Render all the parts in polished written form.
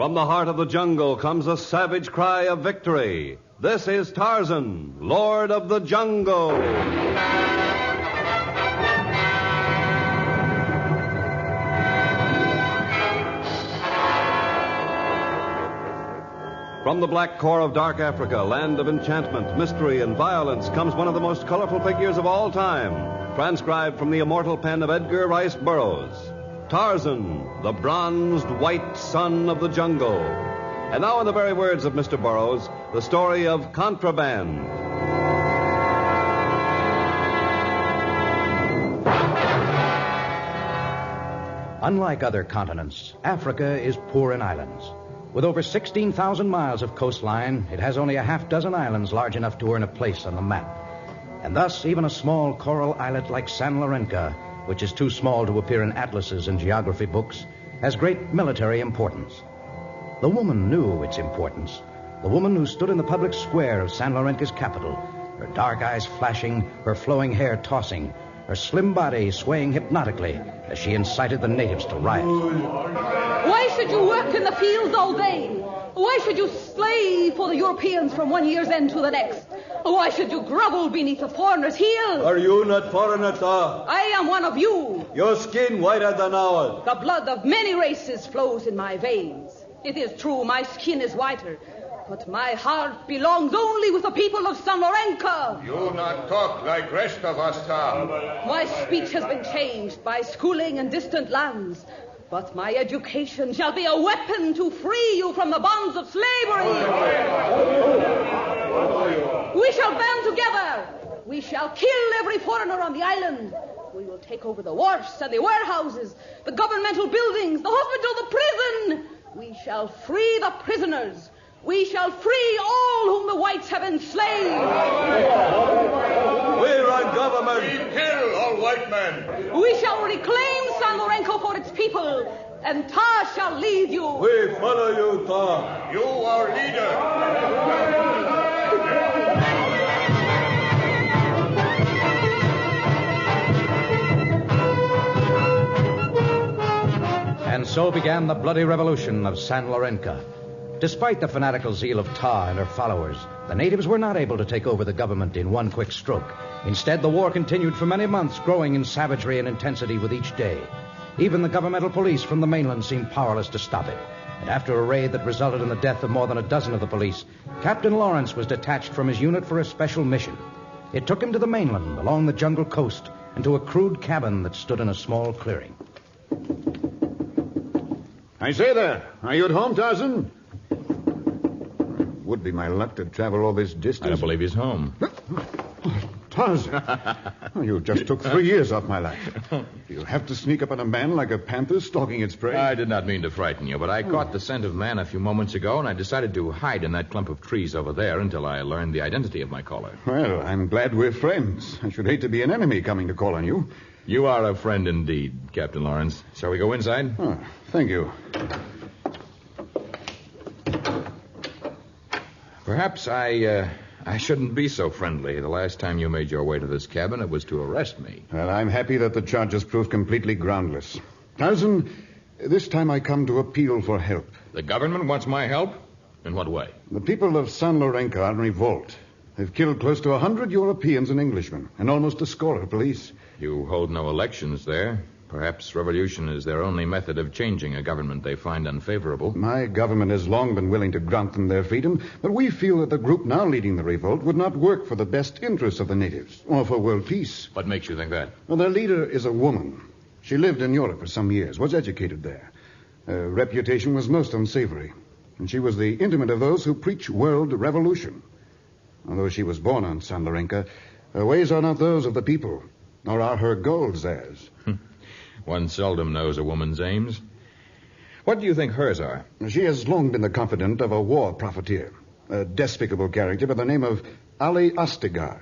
From the heart of the jungle comes a savage cry of victory. This is Tarzan, Lord of the Jungle. From the black core of dark Africa, land of enchantment, mystery, and violence, comes one of the most colorful figures of all time, transcribed from the immortal pen of Edgar Rice Burroughs. Tarzan, the bronzed white son of the jungle. And now, in the very words of Mr. Burroughs, the story of Contraband. Unlike other continents, Africa is poor in islands. With over 16,000 miles of coastline, it has only a half dozen islands large enough to earn a place on the map. And thus, even a small coral islet like San Lorenzo, which is too small to appear in atlases and geography books, has great military importance. The woman knew its importance. The woman who stood in the public square of San Lorenzo's capital, her dark eyes flashing, her flowing hair tossing, her slim body swaying hypnotically as she incited the natives to riot. Why should you work in the fields all day? Why should you slave for the Europeans from one year's end to the next? Why should you grovel beneath a foreigner's heel? Are you not foreigner, sir? I am one of you. Your skin whiter than ours. The blood of many races flows in my veins. It is true, my skin is whiter, but my heart belongs only with the people of San Lorenzo. You not talk like rest of us, sir. My speech has been changed by schooling in distant lands, but my education shall be a weapon to free you from the bonds of slavery. We shall band together. We shall kill every foreigner on the island. We will take over the wharfs and the warehouses, the governmental buildings, the hospital, the prison. We shall free the prisoners. We shall free all whom the whites have enslaved. We run government. We kill all white men. We shall reclaim San Lorenzo for its people, and Tar shall lead you. We follow you, Tar. You our leader. And so began the bloody revolution of San Lorenzo. Despite the fanatical zeal of Ta and her followers, the natives were not able to take over the government in one quick stroke. Instead, the war continued for many months, growing in savagery and intensity with each day. Even the governmental police from the mainland seemed powerless to stop it. And after a raid that resulted in the death of more than a dozen of the police, Captain Lawrence was detached from his unit for a special mission. It took him to the mainland, along the jungle coast, and to a crude cabin that stood in a small clearing. I say there, are you at home, Tarzan? Would be my luck to travel all this distance. I don't believe he's home. Tarzan, you just took 3 years off my life. You have to sneak up on a man like a panther stalking its prey. I did not mean to frighten you, but I caught the scent of man a few moments ago, and I decided to hide in that clump of trees over there until I learned the identity of my caller. Well, I'm glad we're friends. I should hate to be an enemy coming to call on you. You are a friend indeed, Captain Lawrence. Shall we go inside? Oh, thank you. Perhaps I shouldn't be so friendly. The last time you made your way to this cabin, it was to arrest me. Well, I'm happy that the charges proved completely groundless. Tarzan, this time I come to appeal for help. The government wants my help? In what way? The people of San Lorenzo are in revolt. They've killed close to 100 Europeans and Englishmen, and almost a score of police. You hold no elections there. Perhaps revolution is their only method of changing a government they find unfavorable. My government has long been willing to grant them their freedom, but we feel that the group now leading the revolt would not work for the best interests of the natives, or for world peace. What makes you think that? Well, their leader is a woman. She lived in Europe for some years, was educated there. Her reputation was most unsavory, and she was the intimate of those who preach world revolution. Although she was born on San Lorenzo, her ways are not those of the people, nor are her goals theirs. One seldom knows a woman's aims. What do you think hers are? She has long been the confidant of a war profiteer, a despicable character by the name of Ali Astigar.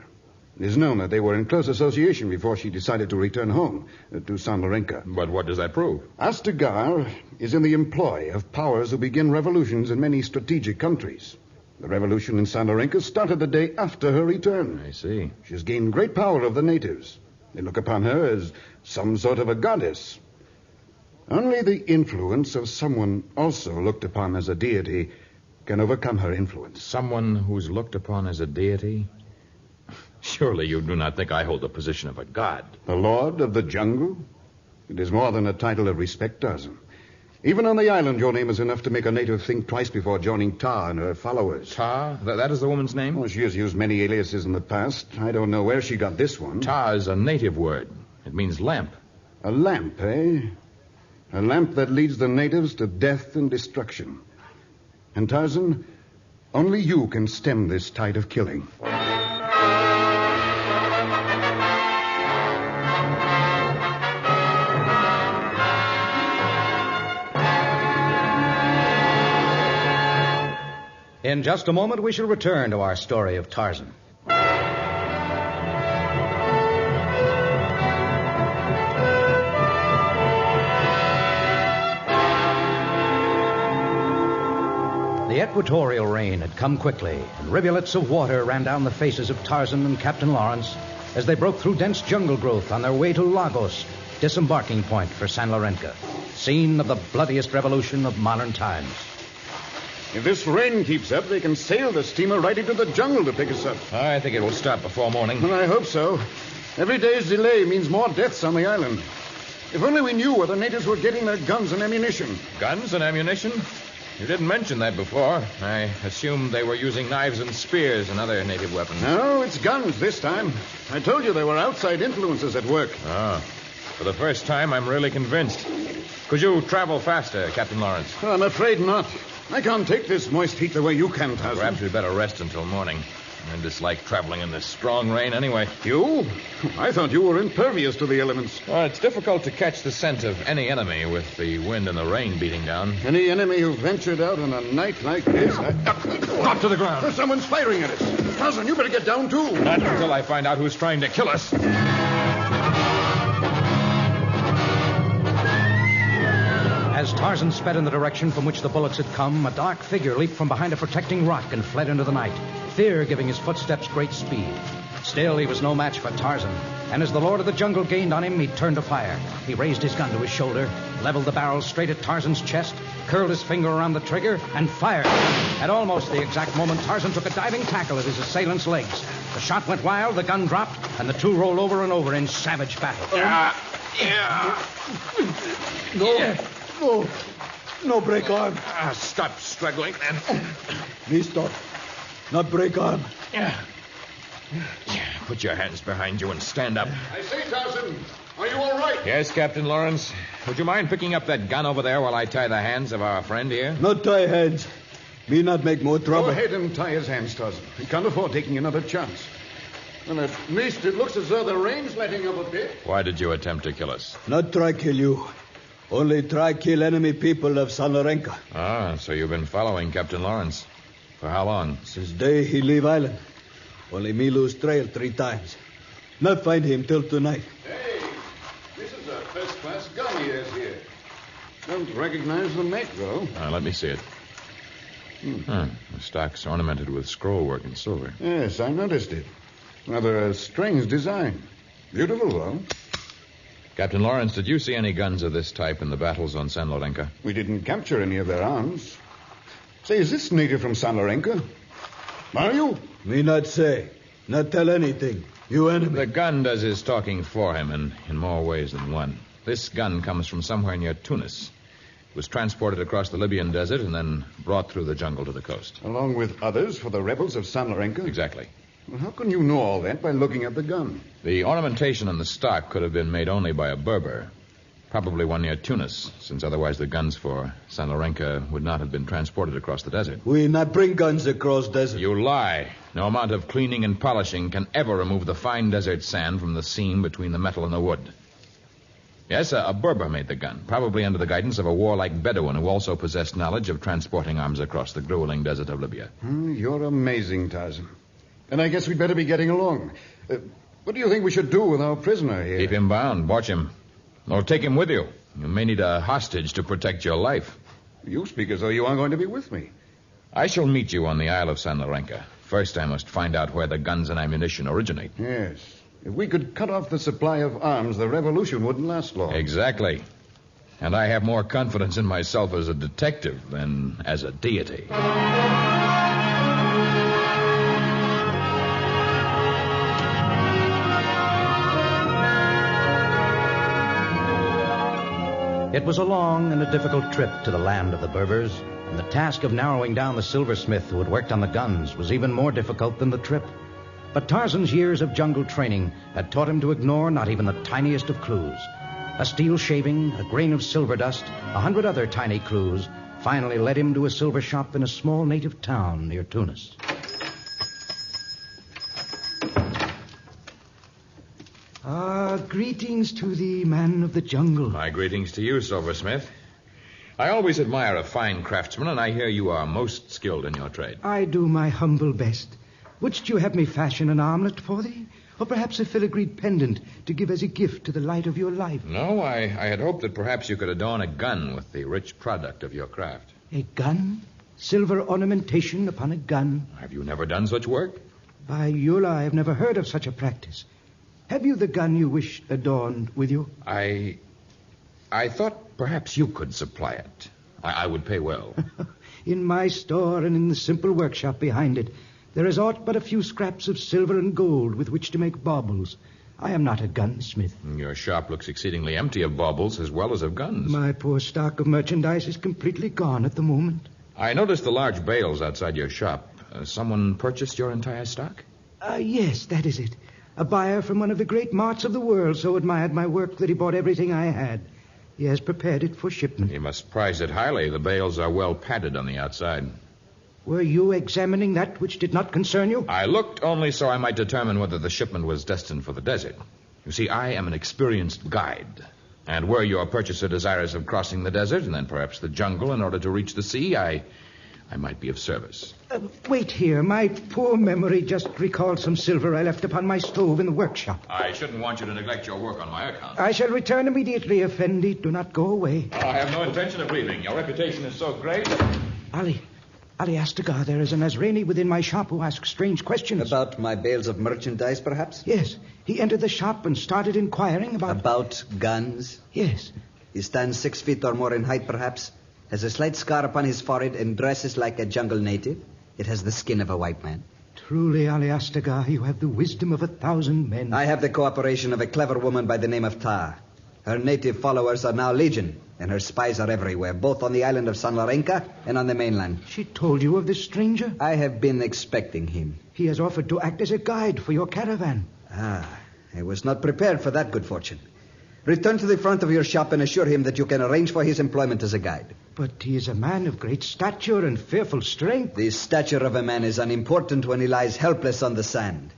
It is known that they were in close association before she decided to return home to San Lorenzo. But what does that prove? Astigar is in the employ of powers who begin revolutions in many strategic countries. The revolution in San Lorenzo started the day after her return. I see. She has gained great power over the natives. They look upon her as some sort of a goddess. Only the influence of someone also looked upon as a deity can overcome her influence. Someone who's looked upon as a deity? Surely you do not think I hold the position of a god. The Lord of the Jungle? It is more than a title of respect, Tarzan. Even on the island, your name is enough to make a native think twice before joining Ta and her followers. Ta? That is the woman's name? Oh, she has used many aliases in the past. I don't know where she got this one. Ta is a native word. It means lamp. A lamp, eh? A lamp that leads the natives to death and destruction. And Tarzan, only you can stem this tide of killing. In just a moment, we shall return to our story of Tarzan. The equatorial rain had come quickly, and rivulets of water ran down the faces of Tarzan and Captain Lawrence as they broke through dense jungle growth on their way to Lagos, disembarking point for San Lorenzo, scene of the bloodiest revolution of modern times. If this rain keeps up, they can sail the steamer right into the jungle to pick us up. I think it will stop before morning. Well, I hope so. Every day's delay means more deaths on the island. If only we knew where the natives were getting their guns and ammunition. Guns and ammunition? You didn't mention that before. I assumed they were using knives and spears and other native weapons. No, it's guns this time. I told you there were outside influences at work. Ah. For the first time, I'm really convinced. Could you travel faster, Captain Lawrence? Oh, I'm afraid not. I can't take this moist heat the way you can, Tarzan. Perhaps we'd better rest until morning. I dislike traveling in this strong rain anyway. You? I thought you were impervious to the elements. Well, it's difficult to catch the scent of any enemy with the wind and the rain beating down. Any enemy who ventured out on a night like this... Drop to the ground. Someone's firing at us. Tarzan, you better get down, too. Not until I find out who's trying to kill us. As Tarzan sped in the direction from which the bullets had come, a dark figure leaped from behind a protecting rock and fled into the night, fear giving his footsteps great speed. Still, he was no match for Tarzan, and as the Lord of the Jungle gained on him, he turned to fire. He raised his gun to his shoulder, leveled the barrel straight at Tarzan's chest, curled his finger around the trigger, and fired. At almost the exact moment, Tarzan took a diving tackle at his assailant's legs. The shot went wild, the gun dropped, and the two rolled over and over in savage battle. No break arm. Stop struggling, then. Me stop. Not break arm. Put your hands behind you and stand up. I say, Tarzan, are you all right? Yes, Captain Lawrence. Would you mind picking up that gun over there while I tie the hands of our friend here? Not tie hands. Me not make more trouble. Go ahead and tie his hands, Tarzan. We can't afford taking another chance. And at least it looks as though the rain's letting up a bit. Why did you attempt to kill us? Not try kill you. Only try kill enemy people of San Lorenzo. Ah, so you've been following Captain Lawrence. For how long? Since day he leave island. Only me lose trail 3 times. Not find him till tonight. Hey, this is a first-class gun he has here. Don't recognize the make, though. Let me see it. The stock's ornamented with scroll work in silver. Yes, I noticed it. Rather a strange design. Beautiful, though. Captain Lawrence, did you see any guns of this type in the battles on San Lorenzo? We didn't capture any of their arms. Say, is this native from San Lorenzo? Are you? Me not say. Not tell anything. You enemy. The gun does his talking for him in more ways than one. This gun comes from somewhere near Tunis. It was transported across the Libyan desert and then brought through the jungle to the coast. Along with others for the rebels of San Lorenzo? Exactly. Well, how can you know all that by looking at the gun? The ornamentation on the stock could have been made only by a Berber. Probably one near Tunis, since otherwise the guns for San Lorenzo would not have been transported across the desert. We not bring guns across desert. You lie. No amount of cleaning and polishing can ever remove the fine desert sand from the seam between the metal and the wood. Yes, a Berber made the gun, probably under the guidance of a warlike Bedouin who also possessed knowledge of transporting arms across the grueling desert of Libya. You're amazing, Tarzan. And I guess we'd better be getting along. What do you think we should do with our prisoner here? Keep him bound. Watch him. Or take him with you. You may need a hostage to protect your life. You speak as though you are going to be with me. I shall meet you on the Isle of San Lorenzo. First, I must find out where the guns and ammunition originate. Yes. If we could cut off the supply of arms, the revolution wouldn't last long. Exactly. And I have more confidence in myself as a detective than as a deity. It was a long and a difficult trip to the land of the Berbers, and the task of narrowing down the silversmith who had worked on the guns was even more difficult than the trip. But Tarzan's years of jungle training had taught him to ignore not even the tiniest of clues. A steel shaving, a grain of silver dust, 100 other tiny clues finally led him to a silver shop in a small native town near Tunis. Greetings to the man of the jungle. My greetings to you, silversmith. I always admire a fine craftsman, and I hear you are most skilled in your trade. I do my humble best. Wouldst you have me fashion an armlet for thee? Or perhaps a filigreed pendant to give as a gift to the light of your life? No, I had hoped that perhaps you could adorn a gun with the rich product of your craft. A gun? Silver ornamentation upon a gun? Have you never done such work? By Eula, I have never heard of such a practice. Have you the gun you wish adorned with you? I thought perhaps you could supply it. I would pay well. In my store and in the simple workshop behind it, there is aught but a few scraps of silver and gold with which to make baubles. I am not a gunsmith. Your shop looks exceedingly empty of baubles as well as of guns. My poor stock of merchandise is completely gone at the moment. I noticed the large bales outside your shop. Someone purchased your entire stock? Yes, that is it. A buyer from one of the great marts of the world so admired my work that he bought everything I had. He has prepared it for shipment. He must prize it highly. The bales are well padded on the outside. Were you examining that which did not concern you? I looked only so I might determine whether the shipment was destined for the desert. You see, I am an experienced guide. And were your purchaser desirous of crossing the desert and then perhaps the jungle in order to reach the sea, I might be of service. Wait here. My poor memory just recalled some silver I left upon my stove in the workshop. I shouldn't want you to neglect your work on my account. I shall return immediately, Effendi. Do not go away. I have no intention of leaving. Your reputation is so great. Ali Astagar, there is a Nazrani within my shop who asks strange questions. About my bales of merchandise, perhaps? Yes. He entered the shop and started inquiring about... About guns? Yes. He stands 6 feet or more in height, perhaps. Has a slight scar upon his forehead and dresses like a jungle native. It has the skin of a white man. Truly, Ali Astagar, you have the wisdom of 1,000 men. I have the cooperation of a clever woman by the name of Ta. Her native followers are now legion, and her spies are everywhere, both on the island of San Lorenzo and on the mainland. She told you of this stranger? I have been expecting him. He has offered to act as a guide for your caravan. I was not prepared for that good fortune. Return to the front of your shop and assure him that you can arrange for his employment as a guide. But he is a man of great stature and fearful strength. The stature of a man is unimportant when he lies helpless on the sand.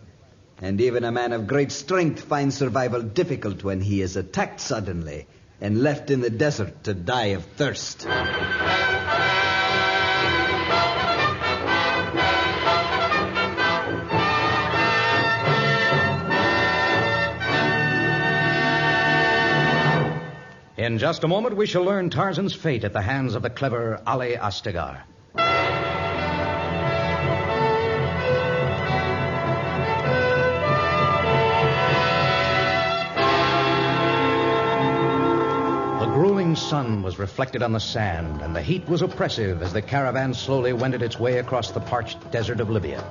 And even a man of great strength finds survival difficult when he is attacked suddenly and left in the desert to die of thirst. In just a moment, we shall learn Tarzan's fate at the hands of the clever Ali Astagar. The grueling sun was reflected on the sand, and the heat was oppressive as the caravan slowly wended its way across the parched desert of Libya.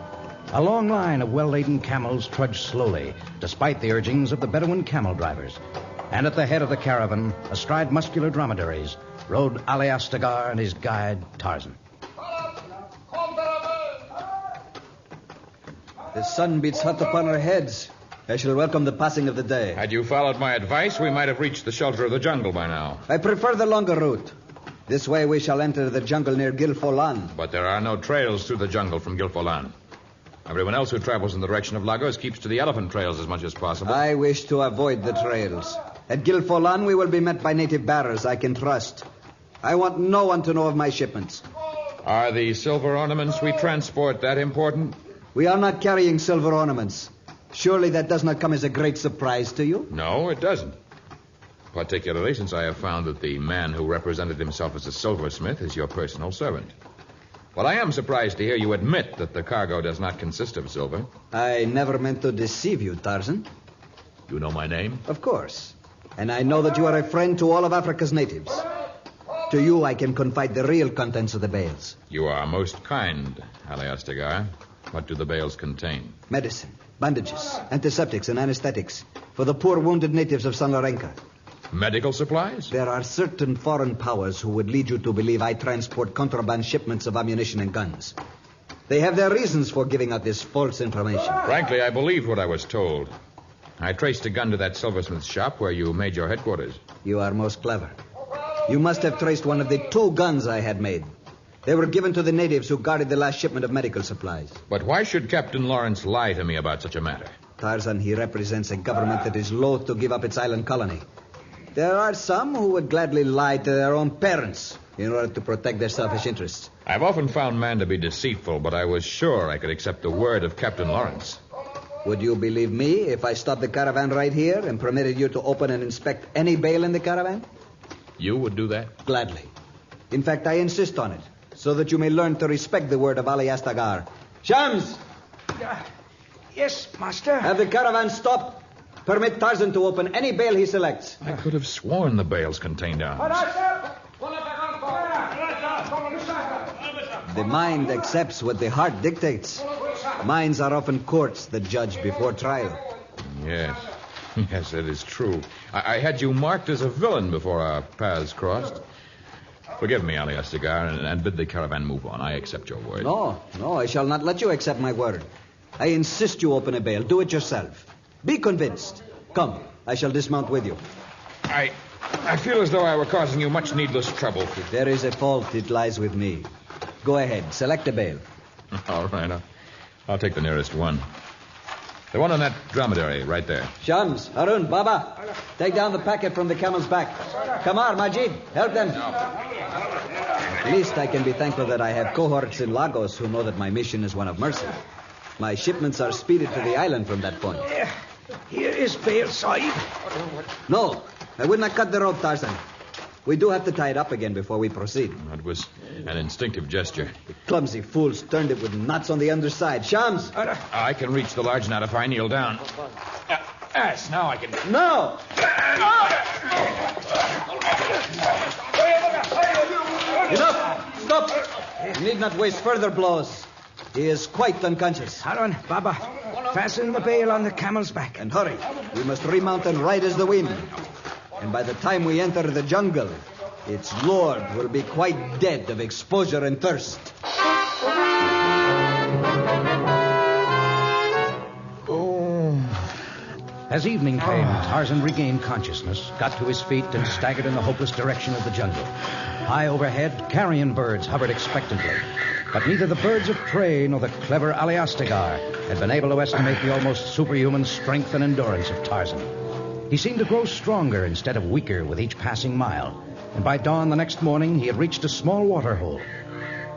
A long line of well-laden camels trudged slowly, despite the urgings of the Bedouin camel drivers. And at the head of the caravan, astride muscular dromedaries, rode Ali Astagar and his guide, Tarzan. The sun beats hot upon our heads. I shall welcome the passing of the day. Had you followed my advice, we might have reached the shelter of the jungle by now. I prefer the longer route. This way we shall enter the jungle near Gilfolan. But there are no trails through the jungle from Gilfolan. Everyone else who travels in the direction of Lagos keeps to the elephant trails as much as possible. I wish to avoid the trails. At Gilfolan, we will be met by native bearers I can trust. I want no one to know of my shipments. Are the silver ornaments we transport that important? We are not carrying silver ornaments. Surely that does not come as a great surprise to you? No, it doesn't. Particularly since I have found that the man who represented himself as a silversmith is your personal servant. Well, I am surprised to hear you admit that the cargo does not consist of silver. I never meant to deceive you, Tarzan. You know my name? Of course. And I know that you are a friend to all of Africa's natives. To you, I can confide the real contents of the bales. You are most kind, Hyaenas. What do the bales contain? Medicine, bandages, antiseptics, and anesthetics for the poor wounded natives of San Lorenzo. Medical supplies? There are certain foreign powers who would lead you to believe I transport contraband shipments of ammunition and guns. They have their reasons for giving out this false information. Frankly, I believed what I was told. I traced a gun to that silversmith shop where you made your headquarters. You are most clever. You must have traced one of the 2 guns I had made. They were given to the natives who guarded the last shipment of medical supplies. But why should Captain Lawrence lie to me about such a matter? Tarzan, he represents a government that is loath to give up its island colony. There are some who would gladly lie to their own parents in order to protect their selfish interests. I've often found man to be deceitful, but I was sure I could accept the word of Captain Lawrence. Would you believe me if I stopped the caravan right here and permitted you to open and inspect any bale in the caravan? You would do that? Gladly. In fact, I insist on it, so that you may learn to respect the word of Ali Astagar. Shams! Yes, master. Have the caravan stopped. Permit Tarzan to open any bale he selects. I could have sworn the bales contained arms. The mind accepts what the heart dictates. Minds are often courts that judge before trial. Yes. Yes, that is true. I had you marked as a villain before our paths crossed. Forgive me, Ali Astagar, and bid the caravan move on. I accept your word. No, I shall not let you accept my word. I insist you open a bale. Do it yourself. Be convinced. Come, I shall dismount with you. I feel as though I were causing you much needless trouble. If there is a fault, it lies with me. Go ahead, select a bale. All right, I'll take the nearest one. The one on that dromedary, right there. Shams, Harun, Baba, take down the packet from the camel's back. Kamar, Majid, help them. At least I can be thankful that I have cohorts in Lagos who know that my mission is one of mercy. My shipments are speeded to the island from that point. Here is bale, Sahib. No, I would not cut the rope, Tarzan. We do have to tie it up again before we proceed. That was an instinctive gesture. The clumsy fools turned it with knots on the underside. Shams! I can reach the large knot if I kneel down. Yes, now I can... No! Enough! Stop! You need not waste further blows. He is quite unconscious. Harun, Baba, fasten the bale on the camel's back. And hurry. We must remount and ride as the wind. And by the time we enter the jungle, its lord will be quite dead of exposure and thirst. As evening came, Tarzan regained consciousness, got to his feet, and staggered in the hopeless direction of the jungle. High overhead, carrion birds hovered expectantly. But neither the birds of prey nor the clever Ali Astagar had been able to estimate the almost superhuman strength and endurance of Tarzan. He seemed to grow stronger instead of weaker with each passing mile, and by dawn the next morning he had reached a small waterhole.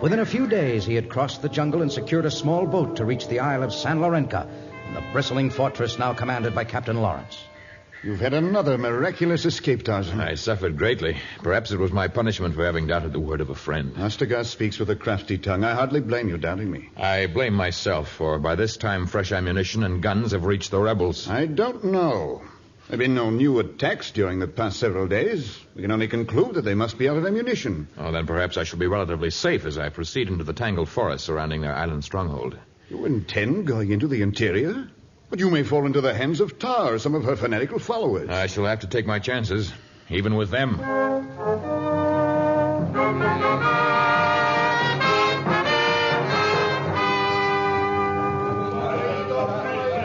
Within a few days he had crossed the jungle and secured a small boat to reach the Isle of San Lorenzo, the bristling fortress now commanded by Captain Lawrence. You've had another miraculous escape, Tarzan. I suffered greatly. Perhaps it was my punishment for having doubted the word of a friend. Astagar speaks with a crafty tongue. I hardly blame you doubting me. I blame myself, for by this time fresh ammunition and guns have reached the rebels. I don't know. There have been no new attacks during the past several days. We can only conclude that they must be out of ammunition. Oh, then perhaps I shall be relatively safe as I proceed into the tangled forest surrounding their island stronghold. You intend going into the interior? But you may fall into the hands of Tar or some of her fanatical followers. I shall have to take my chances, even with them.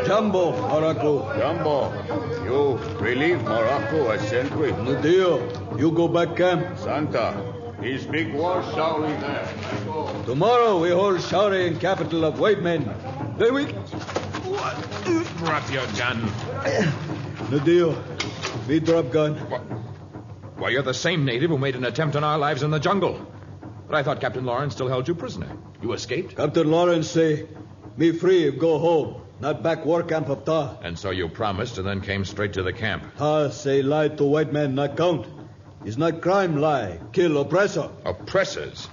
Jumbo, Morocco. Jumbo, you relieve Morocco as sentry. No deal. You go back camp. Santa, his big war Shaori there. Tomorrow we hold Shaori in capital of white men. Then we... Drop your gun. No deal. We drop gun. Why, you're the same native who made an attempt on our lives in the jungle. But I thought Captain Lawrence still held you prisoner. You escaped? Captain Lawrence say, me free, go home. Not back war camp of Ta. And so you promised and then came straight to the camp. Ta say lie to white man not count. It's not crime lie. Kill oppressor. Oppressors?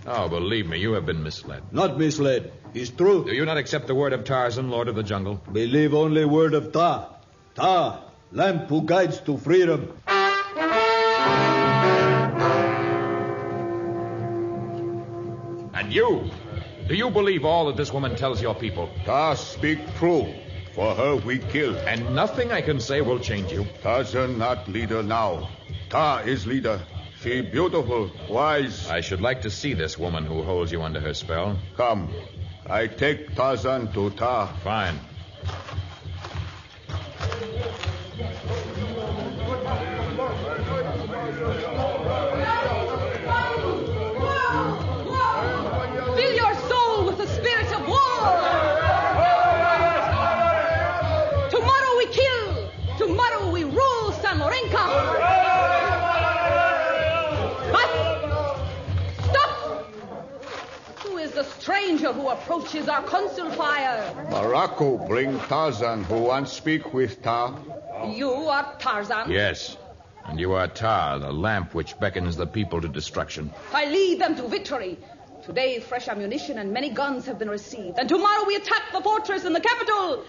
Oh, believe me, you have been misled. Not misled. It's true. Do you not accept the word of Tarzan, Lord of the Jungle? Believe only word of Ta. Ta, Lamp who guides to freedom. And you? Do you believe all that this woman tells your people? Ta speak true. For her we kill. And nothing I can say will change you. Tarzan not leader now. Ta is leader. She beautiful, wise. I should like to see this woman who holds you under her spell. Come. I take Tarzan to Ta. Fine. Fill your soul with the spirit of war. Tomorrow we kill. Tomorrow we rule San Lorenzo. The stranger who approaches our council fire. Morocco bring Tarzan who wants speak with Ta. You are Tarzan? Yes. And you are Ta, the lamp which beckons the people to destruction. I lead them to victory. Today, fresh ammunition and many guns have been received. And tomorrow we attack the fortress in the capital.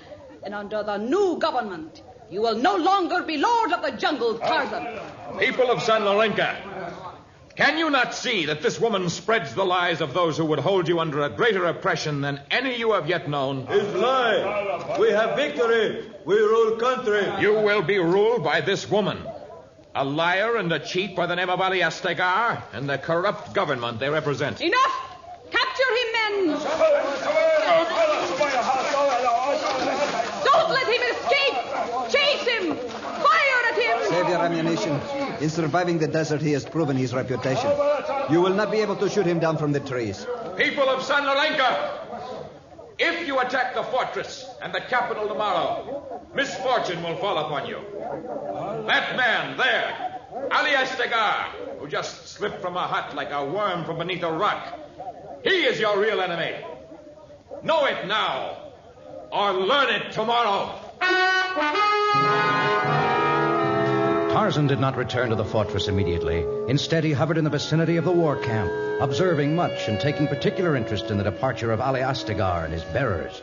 And under the new government, you will no longer be lord of the jungle, Tarzan. People of San Lorenzo, can you not see that this woman spreads the lies of those who would hold you under a greater oppression than any you have yet known? It's lie. We have victory. We rule country. You will be ruled by this woman. A liar and a cheat by the name of Ali Astegar and the corrupt government they represent. Enough! Capture him, men! Don't let him escape! Chase him! Fire at him! Save your ammunition. In surviving the desert, he has proven his reputation. You will not be able to shoot him down from the trees. People of San Lorenzo, if you attack the fortress and the capital tomorrow, misfortune will fall upon you. That man there, Ali Astegar, who just slipped from a hut like a worm from beneath a rock, he is your real enemy. Know it now, or learn it tomorrow. Tarzan did not return to the fortress immediately. Instead, he hovered in the vicinity of the war camp, observing much and taking particular interest in the departure of Ali Astegar and his bearers.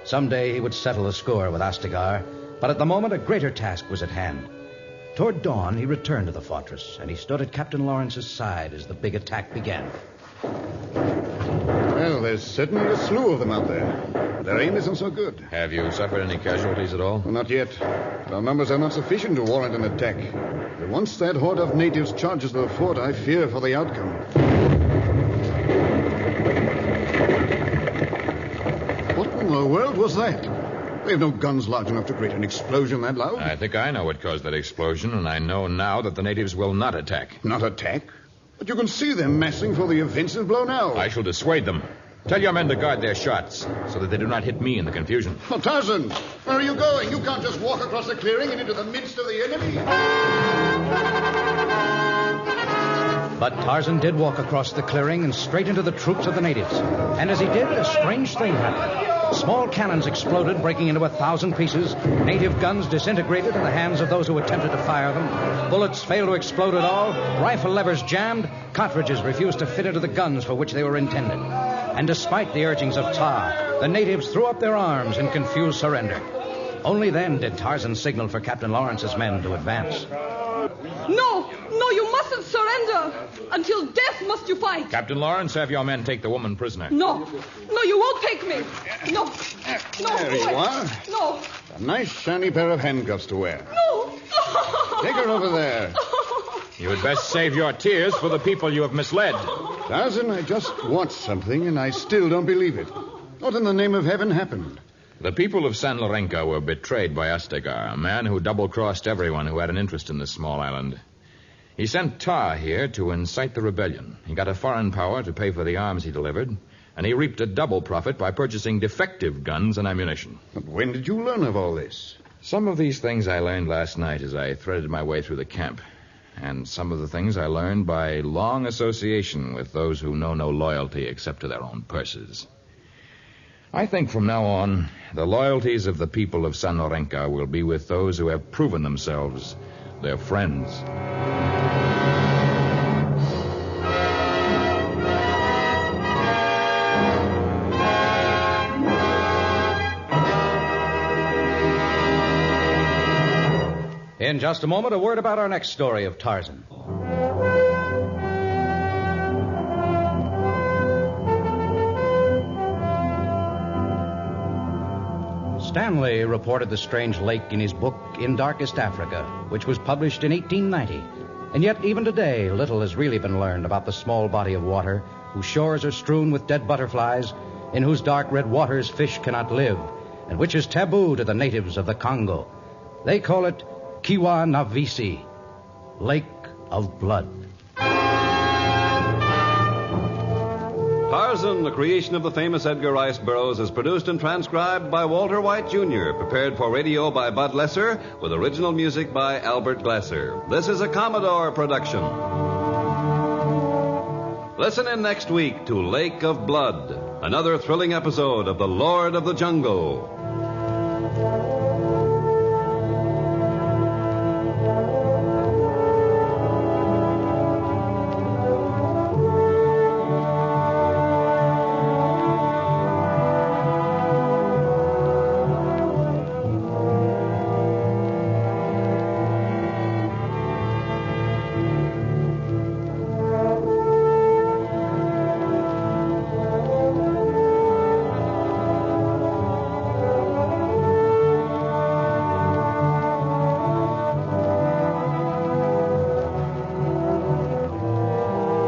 Someday he would settle the score with Astegar, but at the moment a greater task was at hand. Toward dawn, he returned to the fortress, and he stood at Captain Lawrence's side as the big attack began. Well, there's certainly a slew of them out there. Their aim isn't so good. Have you suffered any casualties at all? Well, not yet. Our numbers are not sufficient to warrant an attack. But once that horde of natives charges the fort, I fear for the outcome. What in the world was that? They have no guns large enough to create an explosion that loud. I think I know what caused that explosion, and I know now that the natives will not attack. Not attack? But you can see them massing for the offensive blow now. I shall dissuade them. Tell your men to guard their shots, so that they do not hit me in the confusion. Oh, Tarzan, where are you going? You can't just walk across the clearing and into the midst of the enemy. But Tarzan did walk across the clearing and straight into the troops of the natives. And as he did, a strange thing happened. Small cannons exploded, breaking into 1,000 pieces. Native guns disintegrated in the hands of those who attempted to fire them. Bullets failed to explode at all. Rifle levers jammed. Cartridges refused to fit into the guns for which they were intended. And despite the urgings of Ta, the natives threw up their arms in confused surrender. Only then did Tarzan signal for Captain Lawrence's men to advance. No, you mustn't surrender. Until death must you fight. Captain Lawrence, have your men take the woman prisoner. No, you won't take me. No, There you are. No. A nice shiny pair of handcuffs to wear. No. Take her over there. You had best save your tears for the people you have misled. Tarzan, I just watched something, and I still don't believe it. What in the name of heaven happened? The people of San Lorenzo were betrayed by Astegar, a man who double-crossed everyone who had an interest in this small island. He sent Ta here to incite the rebellion. He got a foreign power to pay for the arms he delivered, and he reaped a double profit by purchasing defective guns and ammunition. But when did you learn of all this? Some of these things I learned last night as I threaded my way through the camp. And some of the things I learned by long association with those who know no loyalty except to their own purses. I think from now on, the loyalties of the people of San Lorenzo will be with those who have proven themselves their friends. In just a moment, a word about our next story of Tarzan. Stanley reported the strange lake in his book, In Darkest Africa, which was published in 1890. And yet, even today, little has really been learned about the small body of water whose shores are strewn with dead butterflies, in whose dark red waters fish cannot live, and which is taboo to the natives of the Congo. They call it Kiwa Navisi, Lake of Blood. Tarzan, the creation of the famous Edgar Rice Burroughs, is produced and transcribed by Walter White, Jr., prepared for radio by Bud Lesser, with original music by Albert Glasser. This is a Commodore production. Listen in next week to Lake of Blood, another thrilling episode of The Lord of the Jungle.